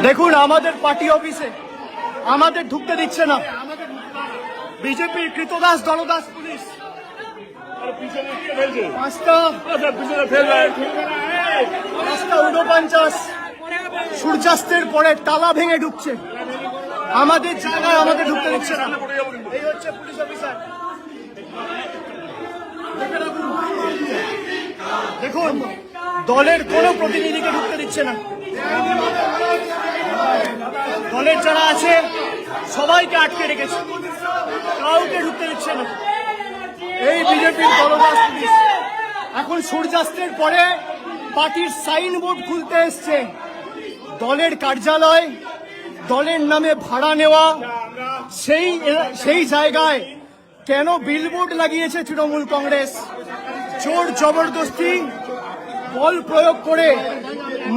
দেখুন আমাদের পার্টি অফিসে আমাদের ঢুকতে দিচ্ছে না বিজেপির কৃতদাস দলদাস পুলিশ। পাঁচটা 49 সূর্যাস্তের পরে তালা ভেঙে ঢুকছে আমাদের জায়গায়, আমাদের ঢুকতে দিচ্ছে না। এই হচ্ছে পুলিশ অফিসার। দেখুন দলের কোনো প্রতিনিধিকে ঢুকতে দিচ্ছে না। দলের যারা আছে সবাইকে আটকে রেখেছে, কাউকে ঢুকতে দিচ্ছে না। এই বিজেপির দলদাস পুলিশ এখন সূর্যাস্তের পরে পার্টির সাইনবোর্ড খুলতে এসছে। দলের কার্যালয়, দলের নামে ভাড়া নেওয়া, সেই জায়গায় কেন বিলবোর্ড লাগিয়েছে তৃণমূল কংগ্রেস? জোর জবরদস্তি বল প্রয়োগ করে,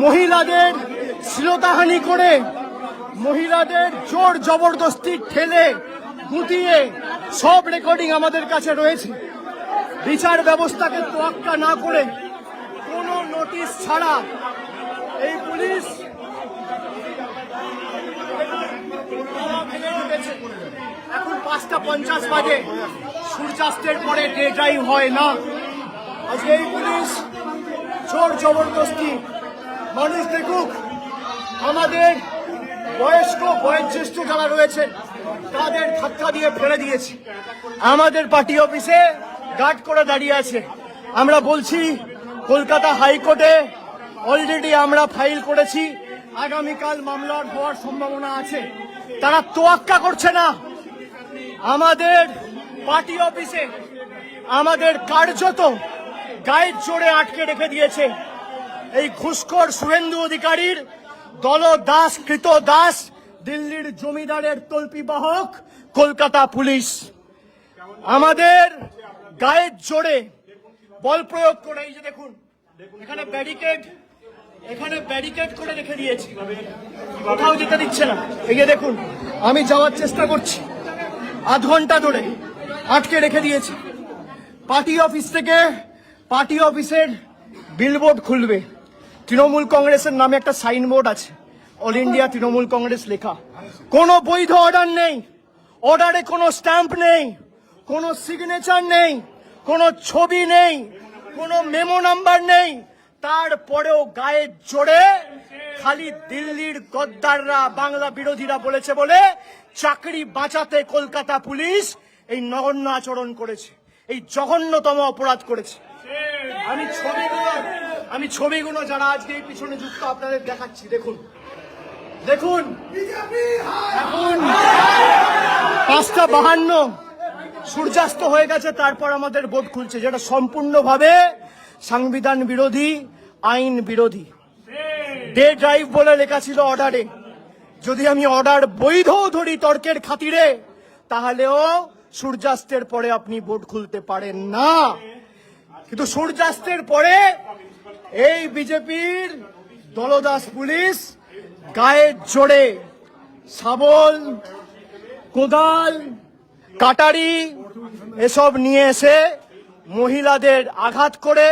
মহিলাদের শ্লীলতাহানি করে, মহিলাদের জোর জবরদস্তি ঠেলে গুটিয়ে সব রেকর্ডিং আমাদের কাছে রয়েছে। বিচার ব্যবস্থাকে তোয়াক্কা না করে কোনো নোটিশ ছাড়া এই পুলিশ এখন 5:50 বাজে, সূর্যাস্তের পরে ডে ড্রাইভ হয় না। আজকে এই পুলিশ জোর জবরদস্তি, মানুষ দেখুক, আমাদের বয়োজ্যেষ্ঠ যারা রয়েছে তাদের ধাক্কা দিয়ে ফেলে দিয়েছে। আমাদের পার্টি অফিসে গার্ড করে দাঁড়িয়ে আছে। আমরা বলছি কলকাতা হাইকোর্টে অলরেডি আমরা ফাইল করেছি, আগামীকাল মামলার হওয়ার সম্ভাবনা আছে। তারা তোয়াক্কা করছে না। আমাদের পার্টি অফিসে আমাদের কার্যত গায়ের জোরে আটকে রেখে দিয়েছে এই ঘুষখোর শুভেন্দু অধিকারীর দলদাস কৃতদাস দিল্লির জমিদারের তল্পিবাহক কলকাতা পুলিশ। আমাদের গায়ের জোরে বল প্রয়োগ করে, এই যে দেখুন এখানে ব্যারিকেড করে রেখে দিয়েছে, কোথাও যেতে দিচ্ছে না। এই যে দেখুন আমি যাওয়ার চেষ্টা করছি, আধ ঘন্টা ধরে আটকে রেখে দিয়েছে। পার্টি অফিস থেকে পার্টি অফিসের বিলবোর্ড খুলবে, তৃণমূল কংগ্রেসের নামে একটা সাইনবোর্ড আছে, অল ইন্ডিয়া তৃণমূল কংগ্রেস লেখা। কোনো বৈধ অর্ডার নেই, অর্ডারে কোনো স্ট্যাম্প নেই, কোনো সিগনেচার নেই, কোনো ছবি নেই, কোনো মেমো নাম্বার নেই। তারপরেও গায়ের জোরে খালি দিল্লির গদ্দাররা, বাংলা বিরোধীরা বলেছে বলে চাকরি বাঁচাতে কলকাতা পুলিশ এই নগণ্য আচরণ করেছে, এই জঘন্যতম অপরাধ করেছে। আমি ছবিগুলো যারা আজকে এই পিছনে যুক্ত আপনাদের দেখাচ্ছি। দেখুন দেখুন এখন 5:52 সূর্যাস্ত হয়ে গেছে, তারপর আমাদের বোর্ড খুলছে, যেটা সম্পূর্ণভাবে সংবিধান বিরোধী, আইন বিরোধী। ডে ড্রাইভ বলে লেখা ছিল অর্ডারে। যদি আমি অর্ডার বৈধ ধরি তর্কের খাতিরে, তাহলেও সূর্যাস্তের পরে আপনি বোর্ড খুলতে পারেন না। কিন্তু সূর্যাস্তের পরে এই বিজেপির দলদাস পুলিশ গায়ের জোরে শাবল, কোদাল, কাটারি এসব নিয়ে এসে মহিলাদের আঘাত করে,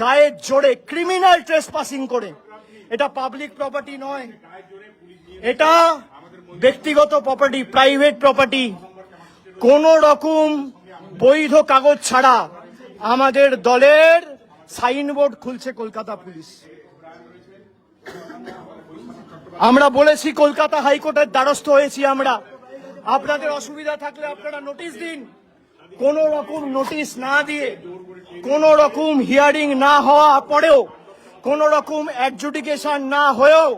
গায়ের জোরে ক্রিমিনাল ট্রেসপাসিং করে। এটা পাবলিক প্রপার্টি নয়, এটা ব্যক্তিগত প্রপার্টি, প্রাইভেট প্রপার্টি। কোন রকম বৈধ কাগজ ছাড়া আমাদের দলের সাইনবোর্ড খুলছে কলকাতা পুলিশ। আমরা বলেছি, কলকাতা হাইকোর্টের দ্বারস্থ হয়েছি আমরা, আপনাদের অসুবিধা থাকলে আপনারা নোটিশ দিন। কোন রকম নোটিশ না দিয়ে, কোন রকম হিয়ারিং না হওয়া পরেও, কোন রকম অ্যাডজুডিকেশন না হয়েও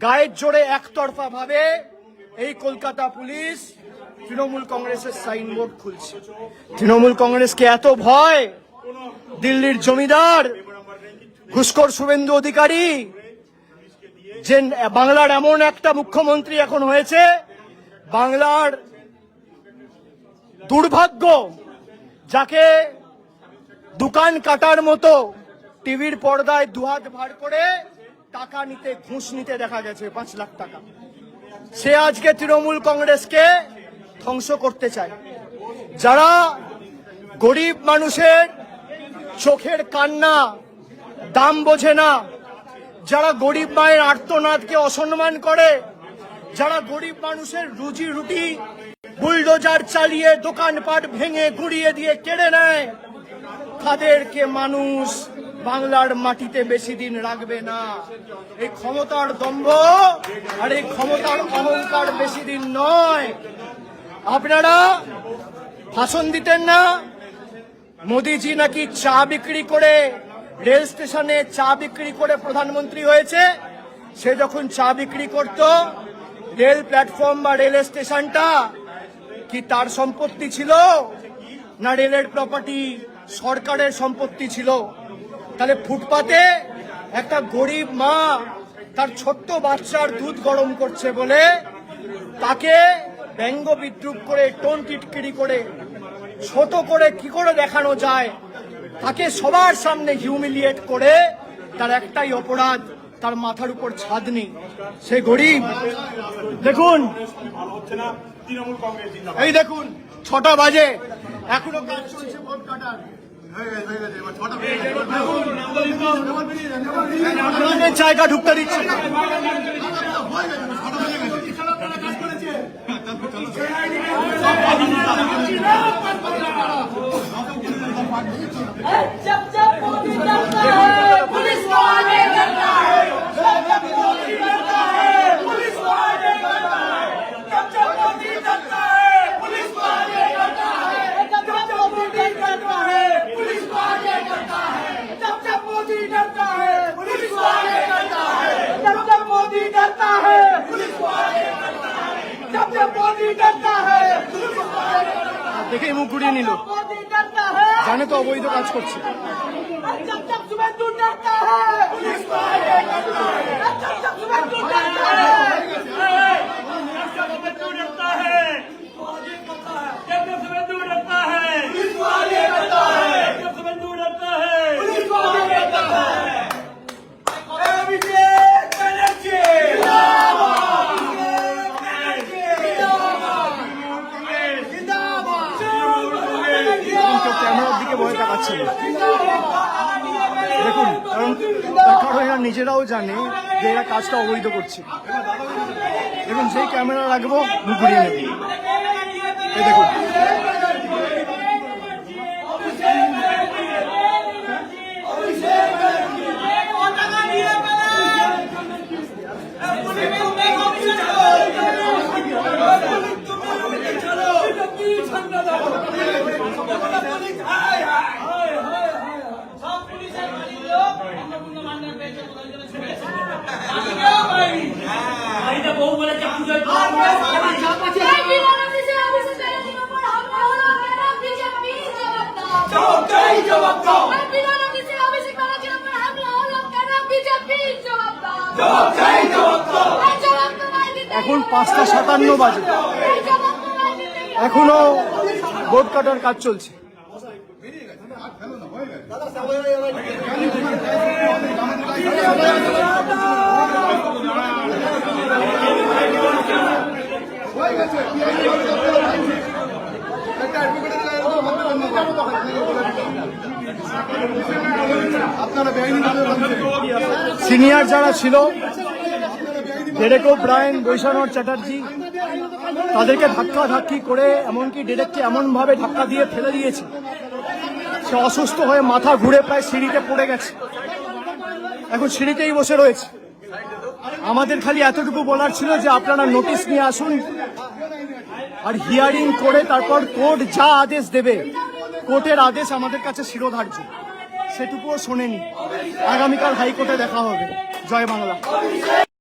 গায়ের জোরে একতরফা ভাবে এই কলকাতা পুলিশ তৃণমূল কংগ্রেসের সাইনবোর্ড খুলছে। তৃণমূল কংগ্রেসকে এত ভয় দিল্লির জমিদার ঘুষখোর শুভেন্দু অধিকারী, যে বাংলার এমন একটা মুখ্যমন্ত্রী এখন হয়েছে, বাংলার দুর্ভাগ্য, যাকে দোকান কাটার মতো টিভির পর্দায় দুহাত ভার করে টাকা নিতে, ঘুষ নিতে দেখা গেছে 5 লাখ টাকা। সে আজকে তৃণমূল কংগ্রেসকে ধ্বংস করতে চায়। যারা গরিব মানুষের চোখের কান্না দাম বোঝে না, যারা গরিব মায়ের আর্তনাদকে অসম্মান করে, যারা গরিব মানুষের রুজি রুটি বুলডোজার চালিয়ে দোকানপাট ভেঙে গুড়িয়ে দিয়ে কেড়ে নেয়, তাদেরকে মানুষ বাংলার মাটিতে বেশি দিন রাখবে না। এই ক্ষমতার দম্ভ আর এই ক্ষমতার অহংকার বেশি দিন নয়। আপনারা ভাষণ দিতেন না, মোদিজি নাকি চা বিক্রি করে, রেল স্টেশনে চা বিক্রি করে প্রধানমন্ত্রী হয়েছে। সে যখন চা বিক্রি করত, রেল প্ল্যাটফর্ম বা রেল স্টেশনটা কি তার সম্পত্তি ছিল না রেলের প্রপার্টি সরকারের সম্পত্তি ছিল? তাহলে ফুটপাতে একটা গরিব মা তার ছোট্ট বাচ্চার দুধ গরম করছে বলে তাকে ব্যঙ্গ বিদ্রুপ করে, টোন টিটকিরি করে, ছোট করে কি করে দেখানো যায়, তাকে সবার সামনে হিউমিলিয়েট করে, তার একটাই অপরাধ, তার মাথার উপর ছাদ নেই, সে গরিব। দেখুন, এই দেখুন 6টা বাজে, এখনো কাজ চলছে ভোট কাটার। জায়গা ঢুকতে দিচ্ছে না। जब जब मोदी करता है पुलिस को आगे करता है, जब जब मोदी करता है पुलिस को आगे करता है, जब जब मोदी करता है पुलिस को आगे करता है, जब जब मोदी करता है पुलिस को आगे करता है, जब जब मोदी करता है पुलिस को आगे करता है, जब जब मोदी करता है पुलिस को आगे करता है, जब जब मोदी करता है पुलिस को आगे करता है। দেখে মুখ ঘুরিয়ে নিল, জানে তো অবৈধ কাজ করছে। जब जब सुबह दूर डरता है पुलिस को आगे करता है, जब जब सुबह दूर डरता है, जब जब दूर डरता है, जब जब सुबह दूर डरता है पुलिस को आगे करता है, जब सुबह दूर डरता है पुलिस को आगे करता है। अभिषेक बनर्जी जिंदाबाद, ক্যামেরার দিকে ভয় দেখাচ্ছে না। দেখুন, কারণ এরা নিজেরাও জানে যে এরা কাজটা অবৈধ করছে। দেখুন, যেই ক্যামেরা রাখবো মুখ ঘুরিয়ে নেবে। এই দেখুন, এখন 5টা 57 বাজে, এখনো ভোট কাটার কাজ চলছে। সিনিয়র যারা ছিল, ডেরেক ওব্রায়েন, বৈশানর চ্যাটার্জি, তাদেরকে ধাক্কা ধাক্কি করে, এমনকি ডেরেককে এমনভাবে ধাক্কা দিয়ে ফেলে দিয়েছে, সে অসুস্থ হয়ে মাথা ঘুরে প্রায় সিঁড়িতে পড়ে গেছে, এখন সিঁড়িতেই বসে রয়েছে। আমাদের খালি এতটুকু বলার ছিল যে আপনারা নোটিশ নিয়ে আসুন, আর হিয়ারিং করে তারপর কোর্ট যা আদেশ দেবে, কোর্টের আদেশ আমাদের কাছে শিরোধার্য, সেটুকুও শোনেনি। আগামীকাল হাইকোর্টে দেখা হবে। জয় বাংলা।